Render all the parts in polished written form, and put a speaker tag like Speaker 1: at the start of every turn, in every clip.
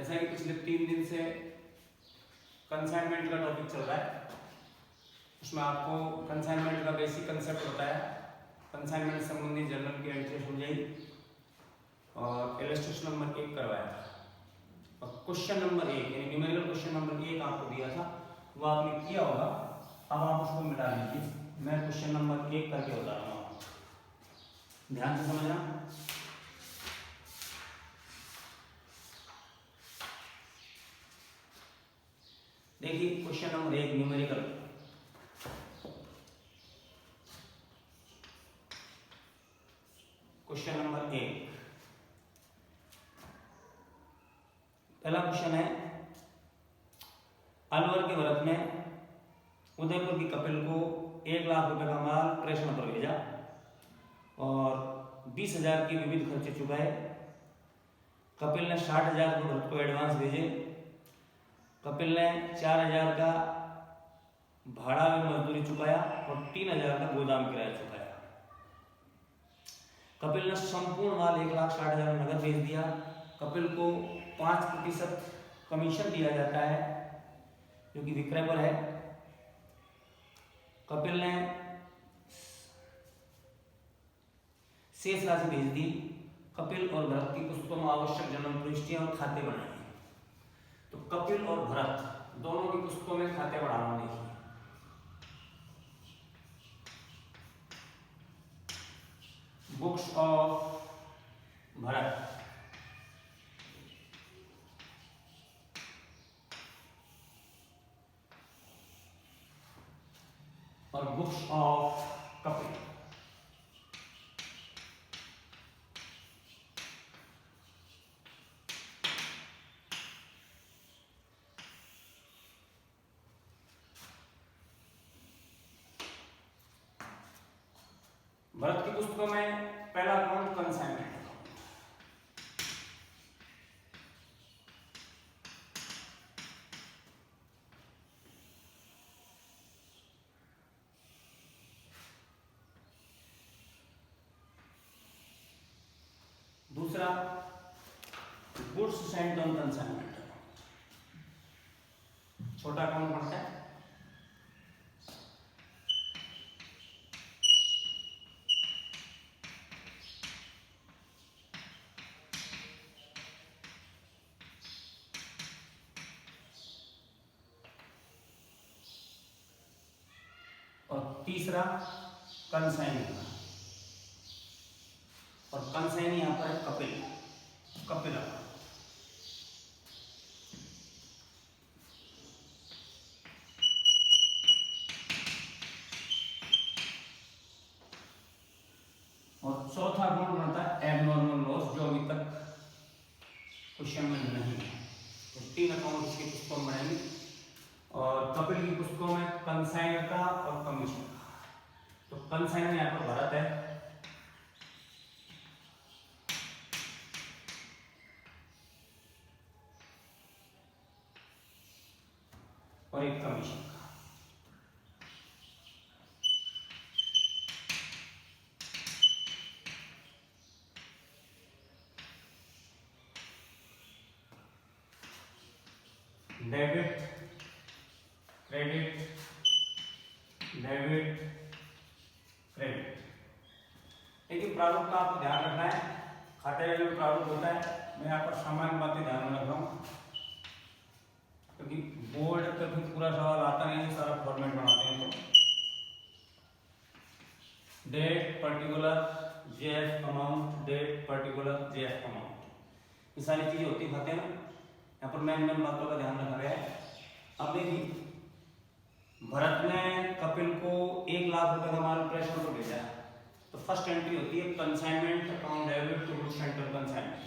Speaker 1: जैसा कि पिछले 3 दिन से कंसाइनमेंट का टॉपिक चल रहा है, उसमें आपको कंसाइनमेंट का बेसिक कंसेप्ट बताया, कंसाइनमेंट संबंधी जर्नल की एंट्री समझाई और इलस्ट्रेशन नंबर 1 करवाया था। और क्वेश्चन नंबर 1 यानी न्यूमेरिकल क्वेश्चन नंबर 1 आपको दिया था, वो आपने किया होगा। अब आप उसको मिटा लीजिए। मैं क्वेश्चन नंबर 1 करके बता रहा हूँ, ध्यान से समझना। देखिए question number 1 numerical. Question number 1, पहला क्वेश्चन है, अलवर के भरत ने उदयपुर की कपिल को 1 लाख रुपए का माल प्रेषण पर भेजा और 20,000 के विविध खर्चे चुकाए। कपिल ने 60,000 भरत को एडवांस भेजे। कपिल ने 4,000 का भाड़ा में मजदूरी चुकाया और 3,000 का गोदाम किराया चुकाया। कपिल ने संपूर्ण माल 1,60,000 नगद भेज दिया। कपिल को 5% कमीशन दिया जाता है जो कि विक्रय पर है। कपिल ने शेष राशि भेज दी। कपिल और भरत की पुस्तकों में आवश्यक जन्म प्रविष्टियां और खाते बनाए। तो कपिल और भरत दोनों की पुस्तकों में खाते बढ़ाना देखिए। बुक्स ऑफ भरत और बुक्स ऑफ कपिल। भरत की पुस्तकों में पहला अकाउंट कंसाइनमेंट अकाउंट, दूसरा goods sent on consignment account, छोटा अकाउंट बनता है। और तीसरा कंसाइनी, और कंसाइनी यहां पर है कपिल, कपिल अकाउंट। और चौथा अकाउंट बनता है एबनॉर्मल लॉस, जो अभी तक क्वेश्चन में नहीं है। तो 3 अकाउंट इसकी पुस्तकों में बनाएंगे और कपिल की पुस्तकों में कंसाइन का और कमीशन का। तो कंसाइन यहाँ पर भरत है और एक कमीशन का। Debit credit, debit credit. लेकिन प्रारूप का आपको ध्यान रखना है, खाते का जो प्रारूप होता है, मैं यहाँ पर सामान्य बातें ध्यान में रख रहा हूँ क्योंकि बोर्ड तक पूरा सवाल आता नहीं है, सारा फॉर्मेट बनाते हैं। तो date particular JF amount, date particular JF amount, ये सारी चीजें होती है खाते में। यहाँ पर मेन बातों का ध्यान रखा गया है। अब देखिए, भरत ने कपिल को 1 लाख रुपए का माल प्रेषण को भेजा। तो फर्स्ट एंट्री होती है consignment account debit to goods and consignment.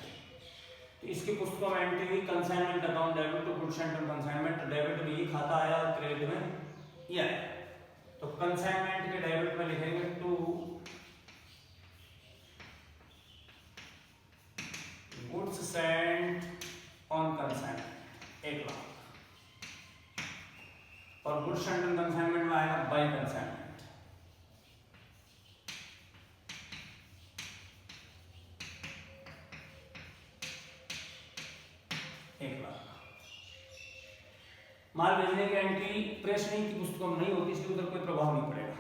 Speaker 1: तो इसकी पुस्तकों में एंट्री हुई consignment account debit to goods and consignment. Debit में ये खाता आया और क्रेडिट में ये आया। तो कंसाइनमेंट के डेबिट में लिखेंगे to goods sent on consignment 1 lakh, और गुड्स एंड कंसाइनमेंट में आएगा बाय कंसाइनमेंट। एक लाख। माल भेजने की एंट्री प्रेस नहीं की पुस्तकों में नहीं होती, इसलिए उधर कोई प्रभाव नहीं पड़ेगा।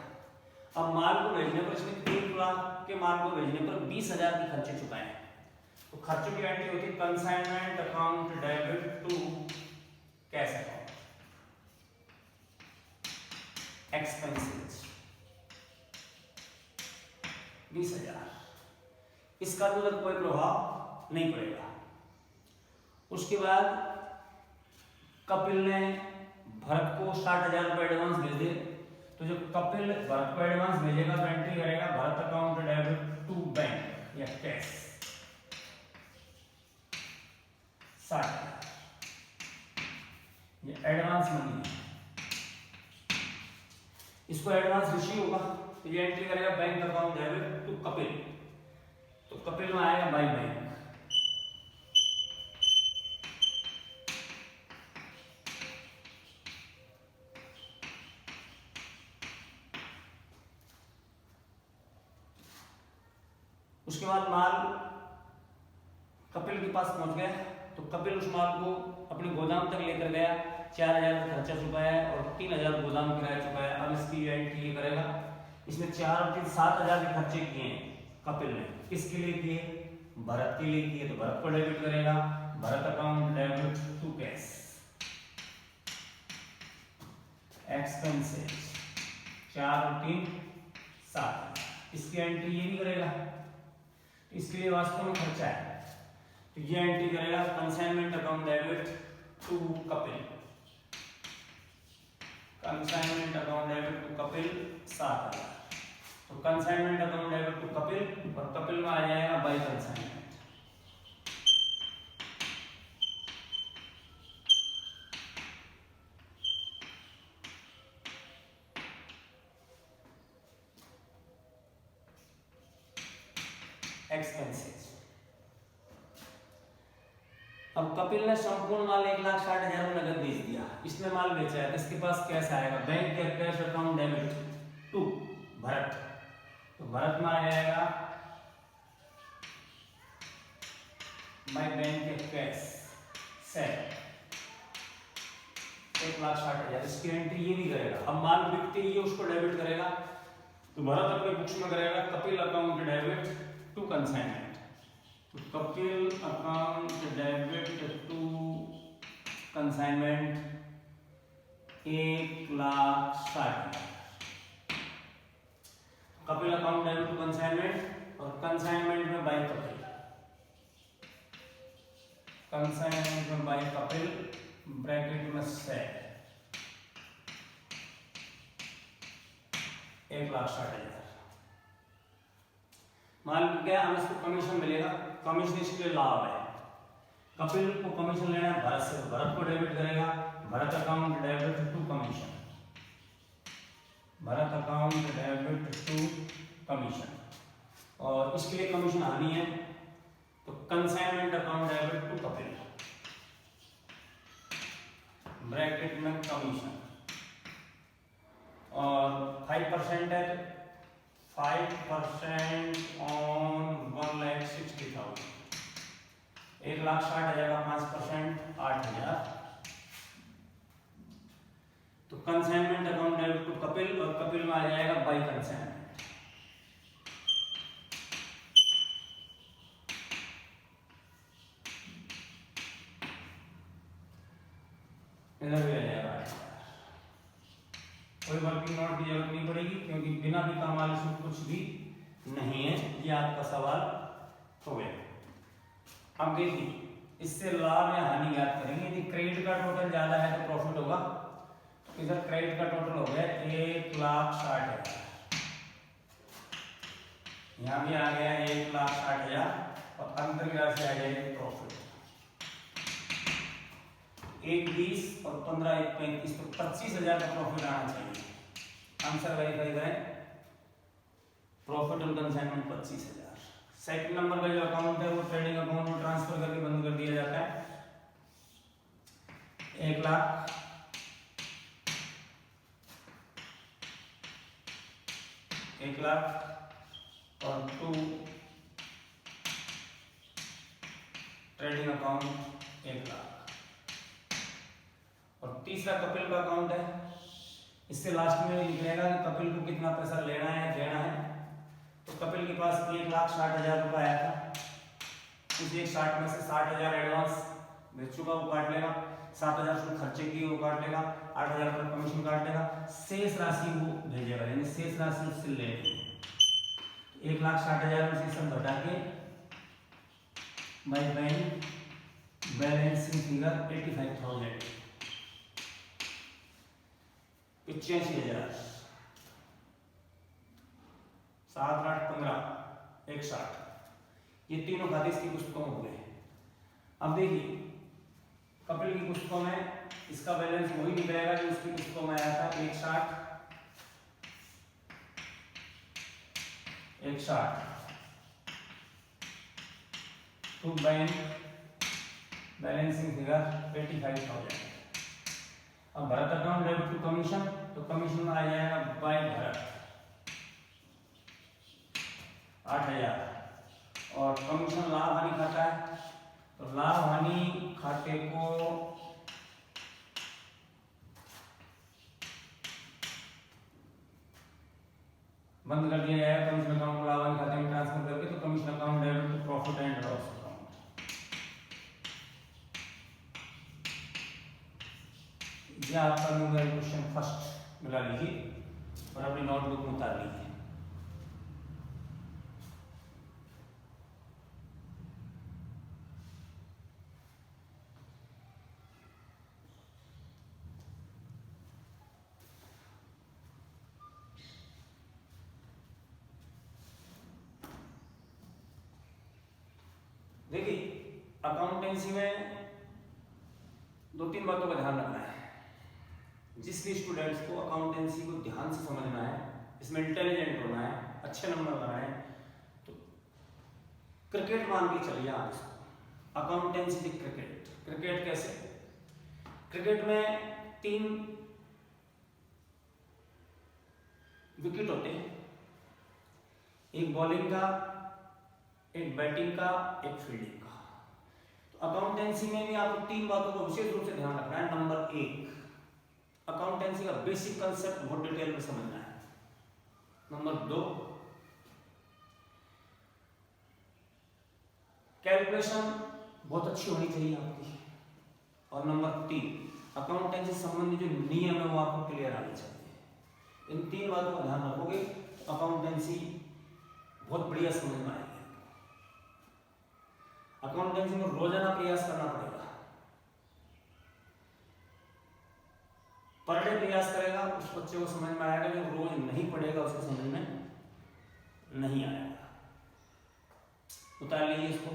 Speaker 1: अब माल को भेजने पर इसने 1 लाख के माल को भेजने पर 20,000 के खर्चे चुकाए हैं, तो खर्चों की एंट्री होती है consignment account debit to cash account expenses 20,000, इसका तो उधर कोई प्रभाव नहीं पड़ेगा। उसके बाद कपिल ने भरत को 60,000 रुपए एडवांस भेज दिए, तो जो कपिल भरत को एडवांस भेजेगा तो एंट्री करेगा Bharat account debit to bank या कैश 60,000, ये एडवांस मनी है, इसको एडवांस रिसीव होगा तो ये एंट्री करेगा bank account debit to Kapil, तो कपिल में आएगा बाय बैंक। उसके बाद माल कपिल के पास पहुंच गया, तो कपिल उस माल को अपने गोदाम तक लेकर गया, 4,000 का खर्चा चुकाया और 3,000 गोदाम किराया चुकाया। अब इसकी एंट्री ये करेगा, इसने 4 और 3 7,000 के खर्चे किए हैं कपिल ने, किसके लिए किए? भरत के लिए किए, तो भरत को डेबिट करेगा Bharat account debit to cash expenses 4 और 3 7, इसकी एंट्री ये नहीं करेगा, इसके लिए वास्तव में खर्चा है, तो ये एंट्री करेगा consignment account debit to Kapil, consignment account debit to Kapil 7,000, तो consignment account debit to Kapil और कपिल में आ जाएगा बाय कंसाइनमेंट। एक्सपेंसेस, अब कपिल ने संपूर्ण माल 1,60,000 में नगद बेच दिया, इसने माल बेचा है, इसके पास कैश आएगा बैंक या cash account debit to Bharat, तो भरत में आ जाएगा बाय बैंक या कैश सेट 1,60,000, इसकी एंट्री ये भी करेगा। अब माल बिकते ही उसको डेबिट करेगा, तो भरत अपने बुक्स में करेगा Kapil account debit to consignment, तो Kapil account debit to consignment 1,60,000, Kapil account debit to consignment और कंसाइनमेंट में बाय कपिल, कंसाइनमेंट में बाय कपिल ब्रैकेट में सेट 1,60,000, मान गया हमें इसको कमीशन मिलेगा, कमीशन इसके लिए लाभ है, कपिल को कमीशन लेना है भरत से, भरत को डेबिट करेगा Bharat account debit to commission, Bharat account debit to commission, और इसके लिए कमीशन आनी है तो consignment account debit to Kapil bracket में कमीशन, और 5% है, 5% ऑन 1,60,000, 1,60,000 का 5% 8,000, तो consignment account debit to Kapil और कपिल में आ जाएगा बाय कंसाइनमेंट। इधर भी आ जाएगा, कोई वर्किंग नोट की जरूरत नहीं पड़ेगी क्योंकि बिना भी काम वाले से कुछ भी नहीं है, ये आपका सवाल हो गया। अब देखिए इससे लाभ या हानि ज्ञात करेंगे, यदि क्रेडिट का टोटल ज्यादा है तो प्रॉफिट होगा, तो इधर क्रेडिट का टोटल हो गया 1,60,000, यहाँ भी आ गया 1,60,000 और अंतर की राशि आ जाएगी प्रॉफिट 1,20 और 15 1 35, तो 25,000 का प्रॉफिट आना चाहिए। आंसर वेरीफाई करें, profit on consignment 25,000। Second number का जो अकाउंट है वो ट्रेडिंग अकाउंट में ट्रांसफर करके बंद कर दिया जाता है, 1 लाख, और 2 ट्रेडिंग अकाउंट 1 लाख, और तीसरा कपिल का अकाउंट है, इससे लास्ट में लिख लेगा कि कपिल को कितना पैसा लेना है देना है। तो कपिल के पास 1,60,000 रुपये आया था, उस 1,60,000 में से 60,000 एडवांस भेज चुका, वो काट लेगा, 7,000 उसने खर्चे किए वो काट लेगा, 8,000 रुपये कमीशन काट लेगा, शेष राशि वो भेजेगा, यानी शेष राशि उससे लेगी। 1,60,000 में से सब घटा के बाय बैंक बैलेंसिंग फिगर 85,000 85,000 7, 8, 15 160, ये तीनों खाते इसकी पुस्तकों में हुए। अब देखिए कपिल की पुस्तकों में इसका बैलेंस वही निकलेगा जो उसकी पुस्तकों में आया था, 160 टू बैंक बैलेंसिंग फिगर 85,000। अब Bharat account debit to commission, तो कमीशन में आ जाएगा बाय भरत 8,000, और कमीशन लाभ हानि खाता है, तो लाभ हानि खाते को बंद कर दिया जाएगा, कमीशन अकाउंट को लाभ हानि खाते में ट्रांसफर करके, तो commission account debit to profit and loss account. ये आपका न्यूमेरिकल क्वेश्चन फर्स्ट मिला लीजिए और अपनी नोटबुक में उतार लीजिए। देखिए अकाउंटेंसी में 2-3 बातों का ध्यान रखना है। जिस भी स्टूडेंट्स को अकाउंटेंसी को ध्यान से समझना है, इसमें इंटेलिजेंट होना है, अच्छे नंबर लाना है, तो क्रिकेट मान के चलिए आप इसको, अकाउंटेंसी क्रिकेट। क्रिकेट कैसे? क्रिकेट में 3 विकेट होते हैं, एक बॉलिंग का, एक बैटिंग का, एक फील्डिंग का। तो अकाउंटेंसी में भी आपको 3 बातों को विशेष रूप से ध्यान रखना है। नंबर 1, अकाउंटेंसी का बेसिक कंसेप्ट बहुत डिटेल में समझना है। नंबर 2, कैलकुलेशन बहुत अच्छी होनी चाहिए आपकी। और नंबर 3, अकाउंटेंसी संबंधी जो नियम है वो आपको क्लियर आने चाहिए। इन 3 बातों का ध्यान रखोगे तो अकाउंटेंसी बहुत बढ़िया समझ में आएगी। अकाउंटेंसी में रोजाना प्रयास करना पड़ेगा, पर डे प्रयास करेगा उस बच्चे को समझ में आएगा, जो रोज नहीं पढ़ेगा उसको समझ में नहीं आएगा। उतार लीजिए इसको।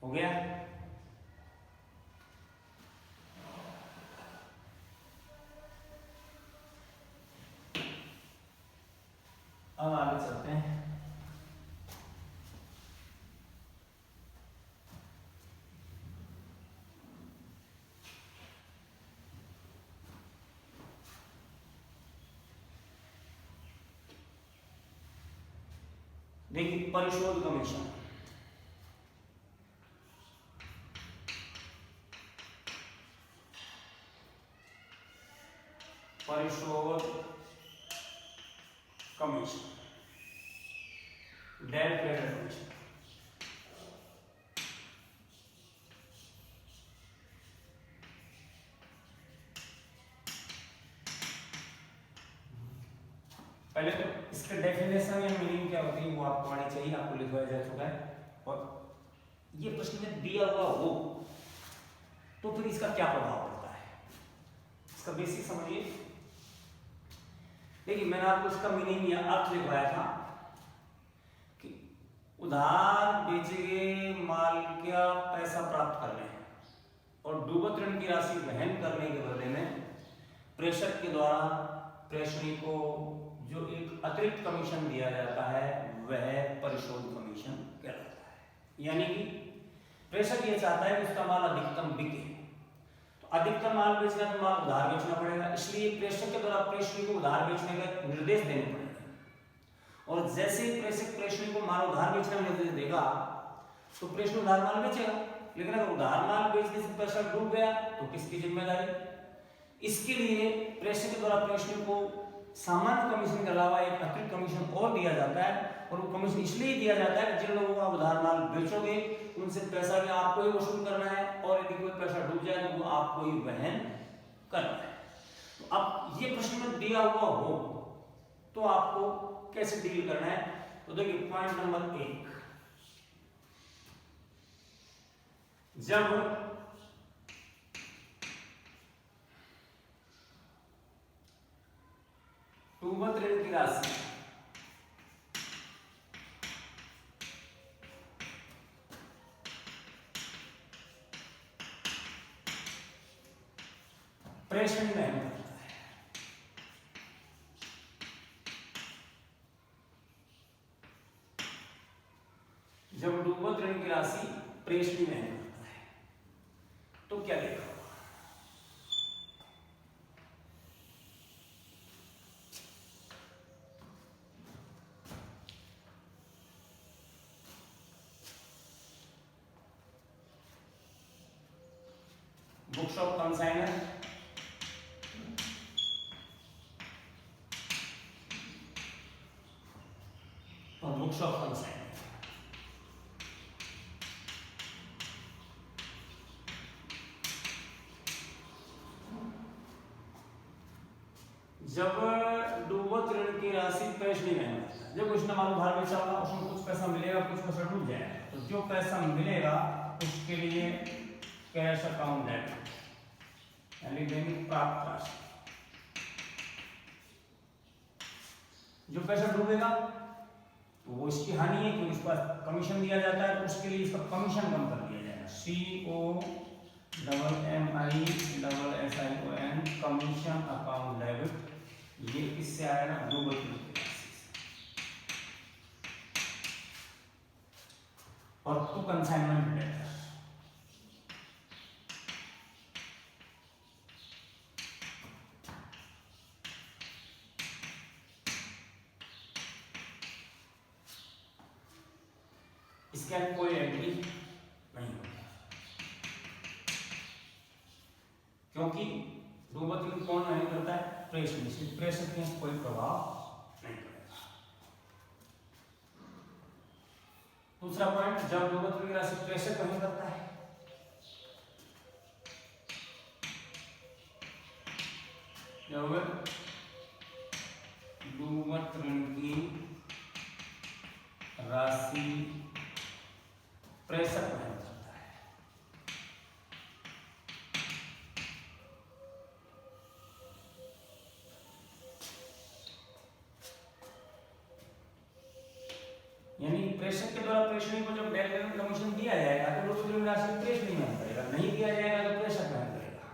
Speaker 1: हो गया? अब आगे चलते हैं। देखिए परिशोध कमीशन, परिशोध कमीशन, डेट क्रेडिट कमीशन। पहले तो इसका डेफिनेशन या मीनिंग क्या होती है वो आपको आनी चाहिए, आपको लिखवाया जा चुका है। और ये प्रश्न में दिया हुआ हो तो फिर इसका क्या प्रभाव पड़ता है, इसका बेसिक समझिए। देखिए मैंने आपको इसका मीनिंग या अर्थ लिखवाया था कि उधार बेचे गए माल का पैसा प्राप्त करने और डूबत ऋण की राशि वहन करने के बदले में प्रेषक के द्वारा प्रेषणी को जो एक अतिरिक्त कमीशन दिया जाता है वह परिशोध कमीशन कहलाता है। यानी कि प्रेषक ये चाहता है कि उसका माल अधिकतम बिके, तो अधिकतम माल बेचना तो माल उधार बेचना पड़ेगा, इसलिए प्रेषक के द्वारा प्रेषणी को उधार बेचने का निर्देश देने पड़ेगा। और जैसे ही प्रेषक प्रेषणी को माल उधार बेचने का निर्देश देगा तो प्रेषणी उधार माल बेचेगा। लेकिन अगर उधार माल बेचने से पैसा डूब गया तो किसकी जिम्मेदारी? इसके लिए प्रेषक के द्वारा प्रेषणी को सामान्य कमीशन के अलावा एक अतिरिक्त कमीशन और दिया जाता है, और वो कमीशन इसलिए दिया जाता है कि जिन लोगों का उधार माल बेचोगे उनसे पैसा भी आपको ही वसूल करना है, और यदि कोई पैसा डूब जाए तो वो आपको ही वहन करना है। तो अब ये प्रश्न में दिया हुआ हो तो आपको कैसे डील करना है? तो देखिए पॉइंट नंबर 1, जब डूबत ऋण की राशि प्रेषण में करता है, जब डूबत ऋण की राशि प्रेषणी में करता है तो क्या देखा? बुक्स ऑफ कंसाइनर, और बुक्स ऑफ कंसाइनर। जब डूबत ऋण की राशि प्रेषणी में है, जब उसने माल उधार बेचा होगा उसमें कुछ पैसा मिलेगा, कुछ पैसा डूब जाएगा, तो जो पैसा मिलेगा उसके लिए कैश अकाउंट डेबिट यानी दैनिक प्राप्त राशि। जो पैसा डूबेगा तो वो इसकी हानि है क्योंकि इस पर कमीशन दिया जाता है, तो उसके लिए इसका कमीशन कम कर दिया जाएगा। COMMISSION कमीशन अकाउंट डेबिट, ये किससे आएगा? डूबत ऋण की राशि से। और टू कंसाइनमेंट डेटर, इसके अंदर कोई एंट्री नहीं होगी क्योंकि डूबत ऋण कौन नहीं करता है? प्रेषक, इसलिए प्रेषक में कोई प्रभाव नहीं पड़ेगा। दूसरा पॉइंट, जब डूबत ऋण की राशि प्रेषक नहीं करता है जब डूबत ऋण की राशि प्रेषक वहन करता है, यानी प्रेषक के द्वारा प्रेषणी को जब डायरेक्ट कमीशन दिया जाएगा तो डूबत ऋण राशि प्रेषणी वहन करेगा, नहीं दिया जाएगा तो प्रेषक वहन करेगा।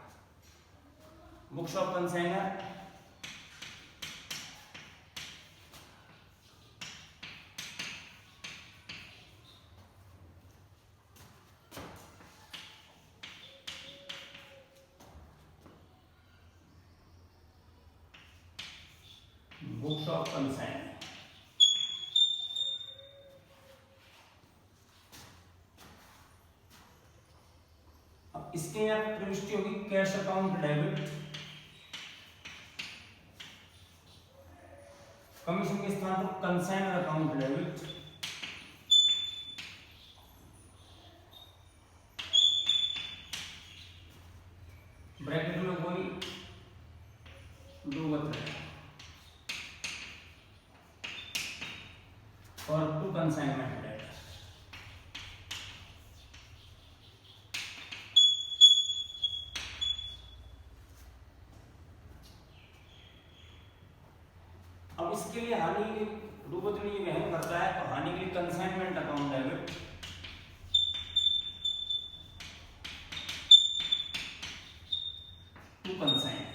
Speaker 1: Books of consignor, books of consignor. अब इसके यहाँ प्रविष्टि होगी कैश अकाउंट डेबिट, कमीशन के स्थान पर कंसाइनर अकाउंट डेबिट, ब्रैकेट में कोई डूबत ऋण और टू कंसाइनमेंट डेटर। अब इसके लिए हानि के डूबत ऋण वहन करता है तो हानि के लिए consignment account debit, to consign.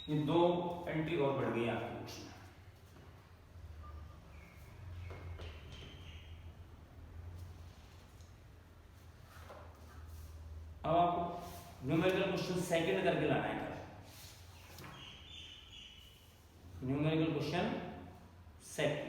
Speaker 1: ये दो एंट्री और बढ़ गई आपके बुक्स में। न्यूमेरिकल क्वेश्चन सेकंड करके लाना है। Numerical question second